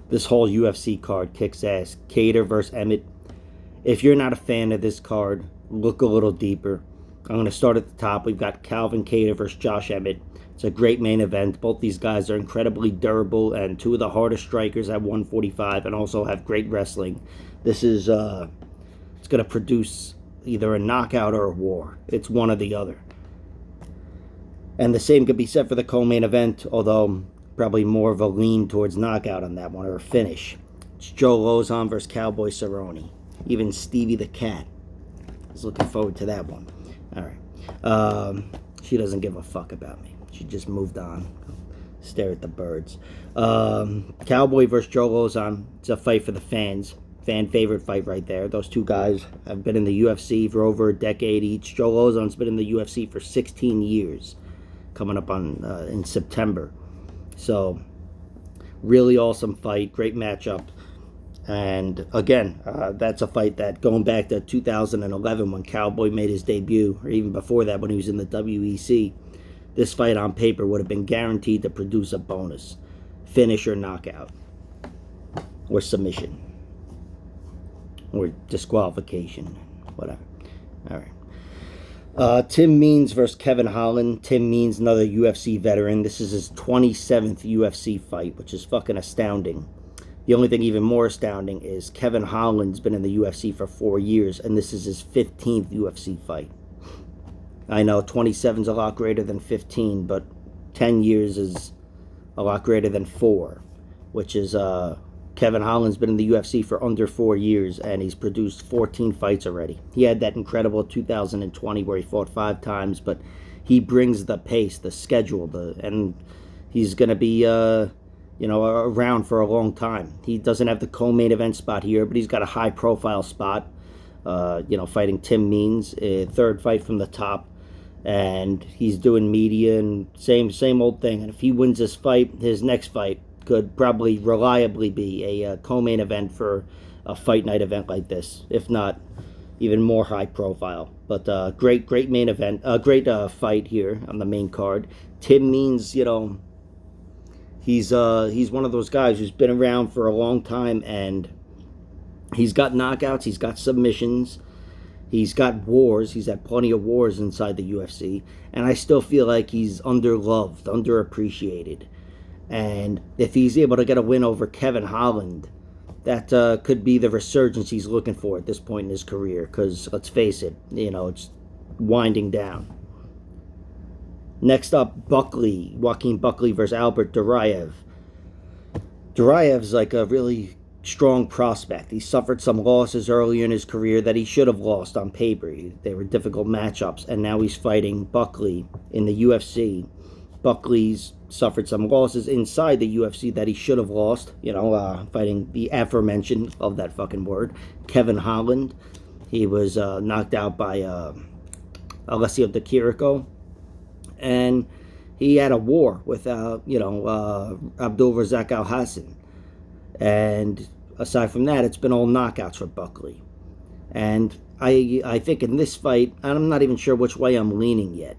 This whole UFC card kicks ass. Kattar versus Emmett. If you're not a fan of this card, look a little deeper. I'm going to start at the top. We've got Calvin Kattar versus Josh Emmett. It's a great main event. Both these guys are incredibly durable and two of the hardest strikers at 145 and also have great wrestling. This is, it's going to produce either a knockout or a war. It's one or the other. And the same could be said for the co-main event, although probably more of a lean towards knockout on that one, or a finish. It's Joe Lozon versus Cowboy Cerrone. Even Stevie the Cat is looking forward to that one. All right. She doesn't give a fuck about me. She just moved on. Stare at the birds. Cowboy versus Joe Lozon. It's a fight for the fans. Fan favorite fight right there. Those two guys have been in the UFC for over a decade each. Joe Lozon's been in the UFC for 16 years. Coming up on in September. So, really awesome fight. Great matchup. And again, that's a fight that going back to 2011 when Cowboy made his debut, or even before that when he was in the WEC, this fight on paper would have been guaranteed to produce a bonus. Finish or knockout. Or submission. Or disqualification. Whatever. All right. Tim Means versus Kevin Holland. Tim Means, another UFC veteran. This is his 27th UFC fight, which is fucking astounding. The only thing even more astounding is Kevin Holland's been in the UFC for 4 years, and this is his 15th UFC fight. I know 27's a lot greater than 15, but 10 years is a lot greater than 4, which is, Kevin Holland's been in the UFC for under 4 years, and he's produced 14 fights already. He had that incredible 2020 where he fought 5 times, but he brings the pace, the schedule, and he's going to be, around for a long time. He doesn't have the co-main event spot here, but he's got a high-profile spot, fighting Tim Means, a third fight from the top, and he's doing media and same old thing. And if he wins this fight, his next fight could probably reliably be a co-main event for a fight night event like this, if not even more high profile. But great main event, great fight here on the main card. Tim Means, he's one of those guys who's been around for a long time, and he's got knockouts, he's got submissions, he's got wars, he's had plenty of wars inside the UFC, and I still feel like he's underloved, underappreciated. And if he's able to get a win over Kevin Holland, that could be the resurgence he's looking for at this point in his career. Because, let's face it, it's winding down. Next up, Buckley. Joaquin Buckley versus Albert Duraev. Durayev's like a really strong prospect. He suffered some losses earlier in his career that he should have lost on paper. They were difficult matchups. And now he's fighting Buckley in the UFC. Buckley's suffered some losses inside the UFC that he should have lost, fighting the aforementioned, of that fucking word, Kevin Holland. He was knocked out by Alessio Di Chirico, and he had a war with, Abdul Razak Al Hassan. And aside from that, it's been all knockouts for Buckley. And I think in this fight, I'm not even sure which way I'm leaning yet,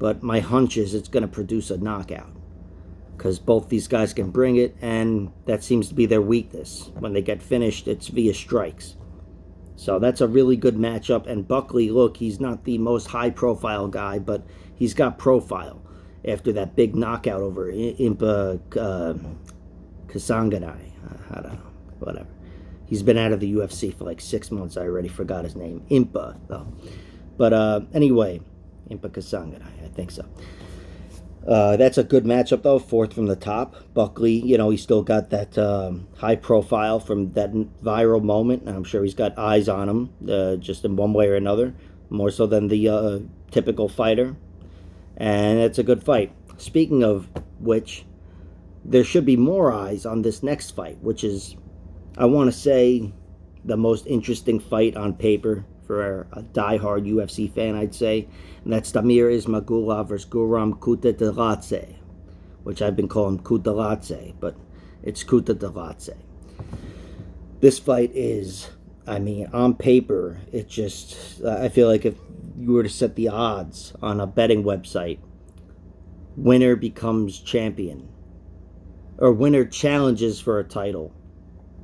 but my hunch is it's going to produce a knockout. Because both these guys can bring it, and that seems to be their weakness. When they get finished, it's via strikes. So that's a really good matchup. And Buckley, look, he's not the most high-profile guy, but he's got profile after that big knockout over Impa Kasanganay. I don't know, whatever. He's been out of the UFC for like 6 months. I already forgot his name. Impa, though. But anyway, Impa Kasanganay, I think so. That's a good matchup, though. 4th from the top. Buckley, he's still got that high profile from that viral moment. And I'm sure he's got eyes on him, just in one way or another, more so than the typical fighter. And it's a good fight. Speaking of which, there should be more eyes on this next fight, which is, I want to say, the most interesting fight on paper for a diehard UFC fan, I'd say. And that's Damir Ismagulov versus Guram Kutateladze, which I've been calling Kutateladze, but it's Kutateladze. This fight is, on paper, it just, I feel like if you were to set the odds on a betting website, winner becomes champion, or winner challenges for a title,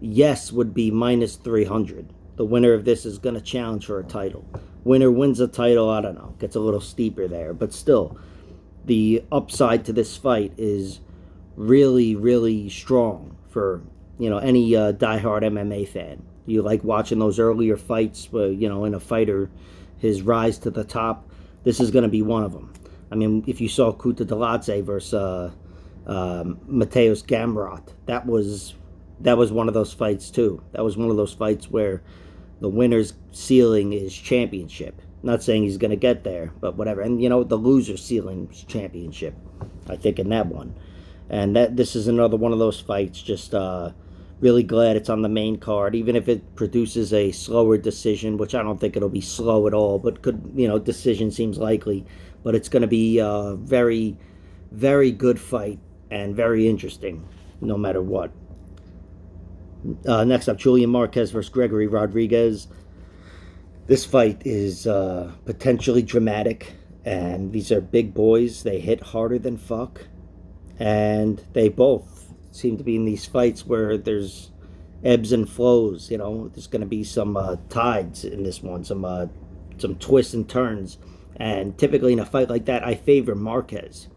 yes would be minus 300. The winner of this is going to challenge for a title. Winner wins a title, I don't know, gets a little steeper there, but still, the upside to this fight is really, really strong for, any diehard MMA fan. You like watching those earlier fights where, in a fighter, his rise to the top. This is going to be one of them. I mean, if you saw Kuta Delatze versus Mateus Gamrot, that was one of those fights too. That was one of those fights where the winner's ceiling is championship. Not saying he's going to get there, but whatever. And the loser's ceiling is championship, I think, in that one. And this is another one of those fights. Just really glad it's on the main card, even if it produces a slower decision, which I don't think it'll be slow at all, but decision seems likely. But it's going to be a very, very good fight and very interesting, no matter what. Next up, Julian Marquez versus Gregory Rodriguez. This fight is potentially dramatic, and these are big boys. They hit harder than fuck, and they both seem to be in these fights where there's ebbs and flows. There's going to be some tides in this one, some twists and turns. And typically in a fight like that, I favor Marquez.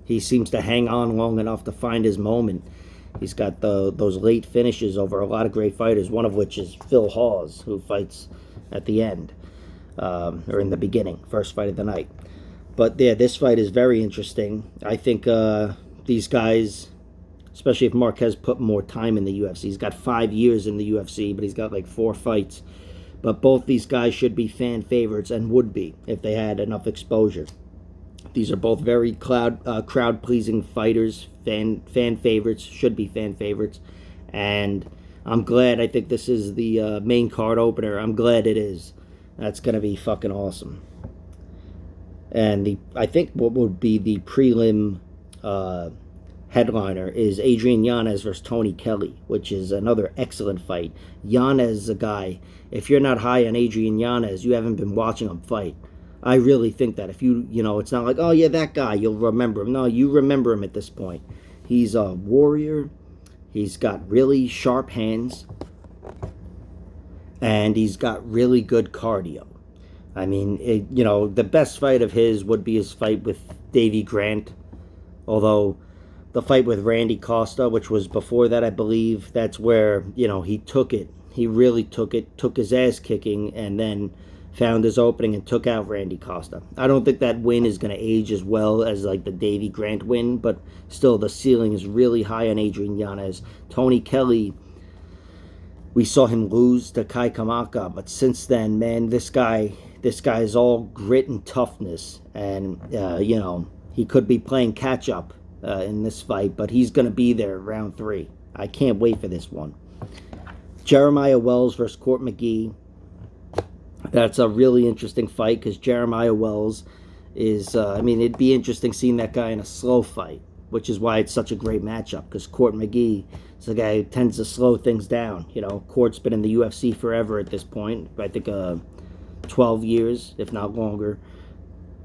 He seems to hang on long enough to find his moment. He's got those late finishes over a lot of great fighters, one of which is Phil Hawes, who fights at the end, or in the beginning, first fight of the night. But yeah, this fight is very interesting. I think these guys, especially if Marquez put more time in the UFC, he's got 5 years in the UFC, but he's got like 4 fights. But both these guys should be fan favorites, and would be if they had enough exposure. These are both very crowd-pleasing fighters, fan favorites, should be fan favorites. And I'm glad. I think this is the main card opener. I'm glad it is. That's going to be fucking awesome. And I think what would be the prelim headliner is Adrian Yanez versus Tony Kelly, which is another excellent fight. Yanez is a guy, if you're not high on Adrian Yanez, you haven't been watching him fight. I really think that if it's not like, oh yeah, that guy, you'll remember him. No, you remember him at this point. He's a warrior. He's got really sharp hands. And he's got really good cardio. I mean, the best fight of his would be his fight with Davy Grant. Although the fight with Randy Costa, which was before that, I believe, that's where, he took it. He really took it, took his ass kicking, and then found his opening and took out Randy Costa. I don't think that win is going to age as well as like the Davy Grant win, but still the ceiling is really high on Adrian Yanez. Tony Kelly, we saw him lose to Kai Kamaka, but since then, man, this guy is all grit and toughness, and he could be playing catch up in this fight, but he's going to be there round 3. I can't wait for this one. Jeremiah Wells versus Court McGee. That's a really interesting fight because Jeremiah Wells is, it'd be interesting seeing that guy in a slow fight, which is why it's such a great matchup, because Court McGee is a guy who tends to slow things down. Court's been in the UFC forever at this point. I think 12 years, if not longer.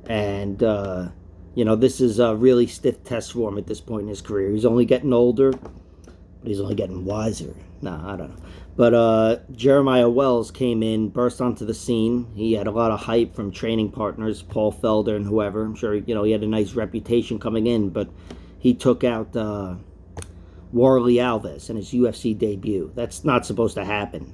And, this is a really stiff test for him at this point in his career. He's only getting older, but he's only getting wiser. Nah, I don't know. But Jeremiah Wells came in, burst onto the scene. He had a lot of hype from training partners, Paul Felder and whoever. I'm sure, he had a nice reputation coming in, but he took out Warley Alves in his UFC debut. That's not supposed to happen.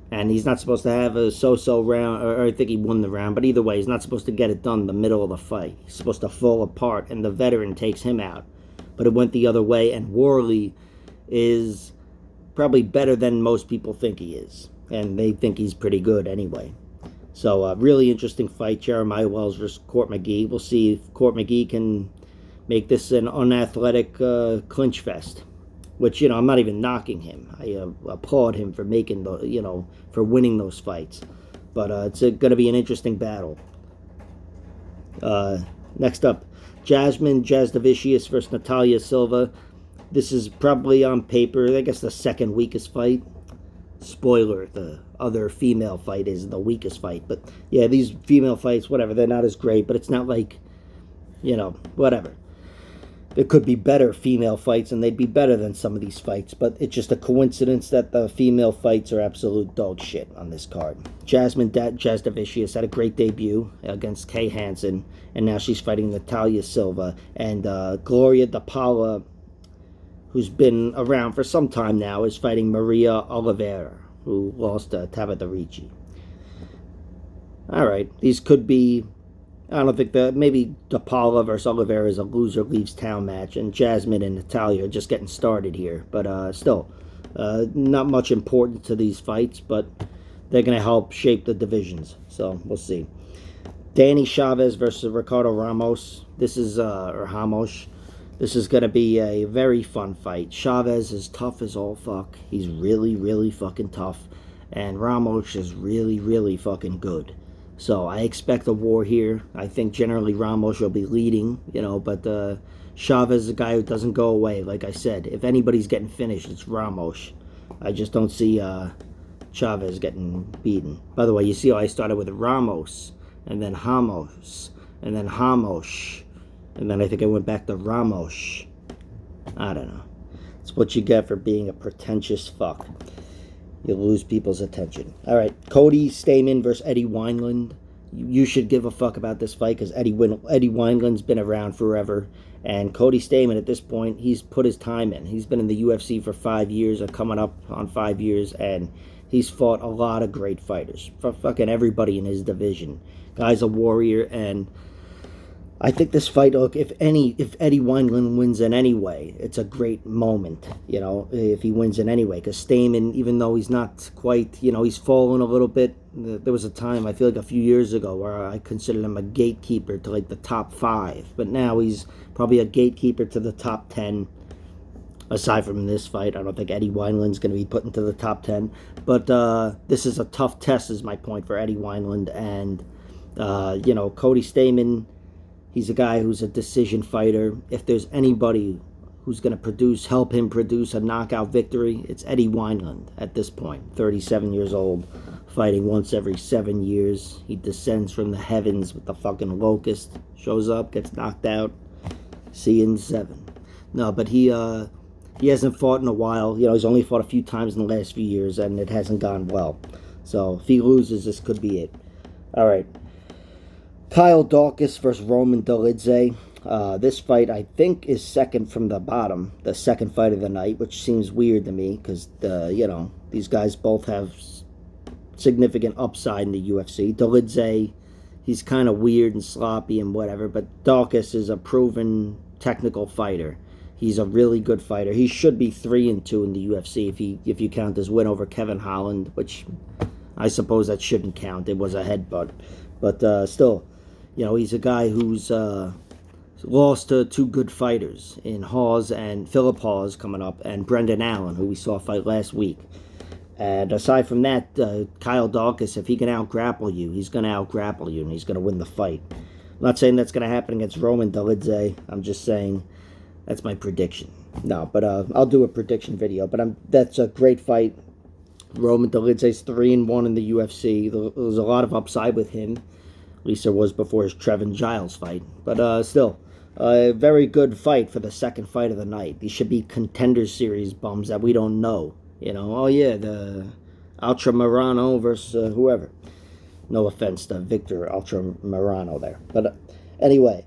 And he's not supposed to have a so-so round, or I think he won the round, but either way, he's not supposed to get it done in the middle of the fight. He's supposed to fall apart, and the veteran takes him out. But it went the other way, and Warley is probably better than most people think he is. And they think he's pretty good anyway. So, really interesting fight, Jeremiah Wells versus Court McGee. We'll see if Court McGee can make this an unathletic clinch fest. Which, I'm not even knocking him. I applaud him for making for winning those fights. But it's going to be an interesting battle. Next up, Jasmine Jazdavicius versus Natalya Silva. This is probably on paper, I guess, the second weakest fight. Spoiler, the other female fight is the weakest fight. But yeah, these female fights, whatever, they're not as great. But it's not like, whatever. there could be better female fights, and they'd be better than some of these fights. But it's just a coincidence that the female fights are absolute dog shit on this card. Jasmine Jazdavicius had a great debut against Kay Hansen, and now she's fighting Natalya Silva. And Gloria DePaula, who's been around for some time now, is fighting Maria Oliveira, who lost to Tabitha Ricci. All right, these could be... I don't think that maybe DePaula versus Oliveira is a loser leaves town match, and Jasmine and Natalya are just getting started here. But still, not much important to these fights, but they're going to help shape the divisions. So we'll see. Danny Chavez versus Ricardo Ramos. This is or Ramos. This is going to be a very fun fight. Chavez is tough as all fuck. He's really, really fucking tough, and Ramos is really, really fucking good. So I expect a war here. I think generally Ramos will be leading, but Chavez is a guy who doesn't go away. Like I said, if anybody's getting finished, it's Ramos. I just don't see Chavez getting beaten. By the way, you see how I started with Ramos, and then Ramos, and then Ramos, and then I think I went back to Ramos. I don't know. It's what you get for being a pretentious fuck. You lose people's attention. All right, Cody Stamann versus Eddie Wineland. You should give a fuck about this fight because Eddie Wineland's been around forever. And Cody Stamann, at this point, he's put his time in. He's been in the UFC for 5 years, or coming up on 5 years, and he's fought a lot of great fighters. For fucking everybody in his division. Guy's a warrior, and I think this fight, look, if Eddie Wineland wins in any way, it's a great moment, if he wins in any way. Because Stamann, even though he's not quite, he's fallen a little bit. There was a time, I feel like a few years ago, where I considered him a gatekeeper to like the top 5. But now he's probably a gatekeeper to the top 10. Aside from this fight, I don't think Eddie Wineland's going to be put into the top 10. But this is a tough test, is my point, for Eddie Wineland. And, Cody Stamann... He's a guy who's a decision fighter. If there's anybody who's going to help him produce a knockout victory, it's Eddie Wineland at this point. 37 years old, fighting once every 7 years. He descends from the heavens with the fucking locust. Shows up, gets knocked out. See you in 7. No, but he hasn't fought in a while. He's only fought a few times in the last few years, and it hasn't gone well. So if he loses, this could be it. All right. Kyle Daukaus versus Roman Dolidze. This fight, I think, is second from the bottom, the second fight of the night, which seems weird to me because, these guys both have significant upside in the UFC. Dolidze, he's kind of weird and sloppy and whatever, but Daukaus is a proven technical fighter. He's a really good fighter. He should be 3-2 in the UFC if you count his win over Kevin Holland, which I suppose that shouldn't count. It was a headbutt. But still... he's a guy who's lost to 2 good fighters in Hawes and Philip Hawes coming up, and Brendan Allen, who we saw fight last week. And aside from that, Kyle Daukaus, if he can out-grapple you, he's going to out-grapple you, and he's going to win the fight. I'm not saying that's going to happen against Roman Dolidze. I'm just saying that's my prediction. No, but I'll do a prediction video. But that's a great fight. Roman Dolidze's 3-1 in the UFC. There's a lot of upside with him. At least there was before his Trevin Giles fight. But still, a very good fight for the second fight of the night. These should be Contender Series bums that we don't know. The Ultra Marano versus whoever. No offense to Victor Ultra Marano there. But anyway,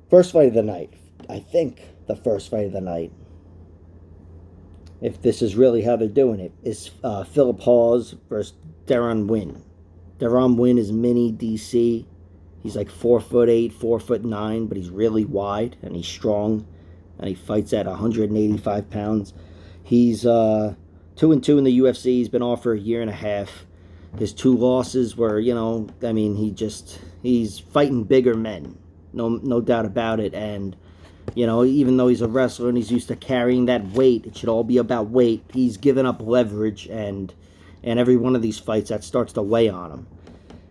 first fight of the night. I think the first fight of the night, if this is really how they're doing it, is Philip Hawes versus Darren Nguyen. Darren Nguyen is mini DC. He's like 4'8", 4'9", but he's really wide and he's strong, and he fights at 185 pounds. He's 2-2 in the UFC. He's been off for a year and a half. His 2 losses were, he's fighting bigger men, no doubt about it. And even though he's a wrestler and he's used to carrying that weight, it should all be about weight. He's given up leverage, and every one of these fights, that starts to weigh on him.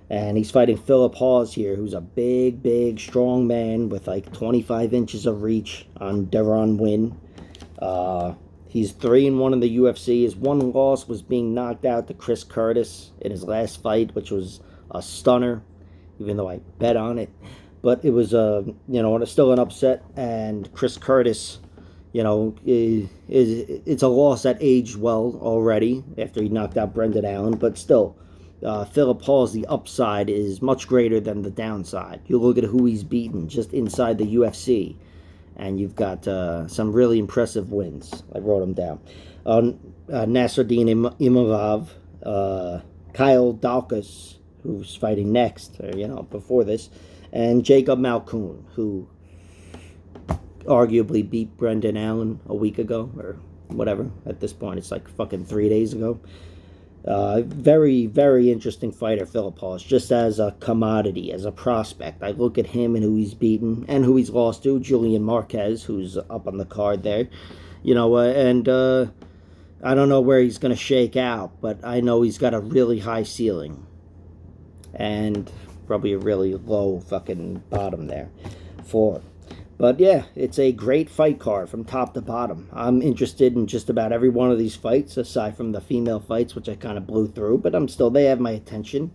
And he's fighting Philip Hawes here, who's a big, strong man with like 25 inches of reach on Darren Nguyen. He's 3-1 in the UFC. His one loss was being knocked out to Chris Curtis in his last fight, which was a stunner, even though I bet on it. but it was still an upset. And Chris Curtis, it's a loss that aged well already after he knocked out Brendan Allen, but still. Philip Hall's the upside is much greater than the downside. You look at who he's beaten just inside the UFC, and you've got some really impressive wins. I wrote them down. Nasruddin Imavov, Kyle Daukaus, who's fighting next, before this, and Jacob Malkoun, who arguably beat Brendan Allen a week ago, or whatever. At this point, it's like fucking 3 days ago. Very, very interesting fighter, Philip Hawes, just as a commodity, as a prospect. I look at him and who he's beaten and who he's lost to. Julian Marquez, who's up on the card there. And I don't know where he's going to shake out, but I know he's got a really high ceiling. And probably a really low fucking bottom there for. But yeah, it's a great fight card from top to bottom. I'm interested in just about every one of these fights, aside from the female fights, which I kind of blew through. But they have my attention,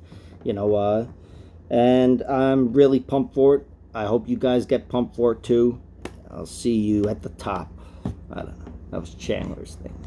and I'm really pumped for it. I hope you guys get pumped for it too. I'll see you at the top. I don't know. That was Chandler's thing.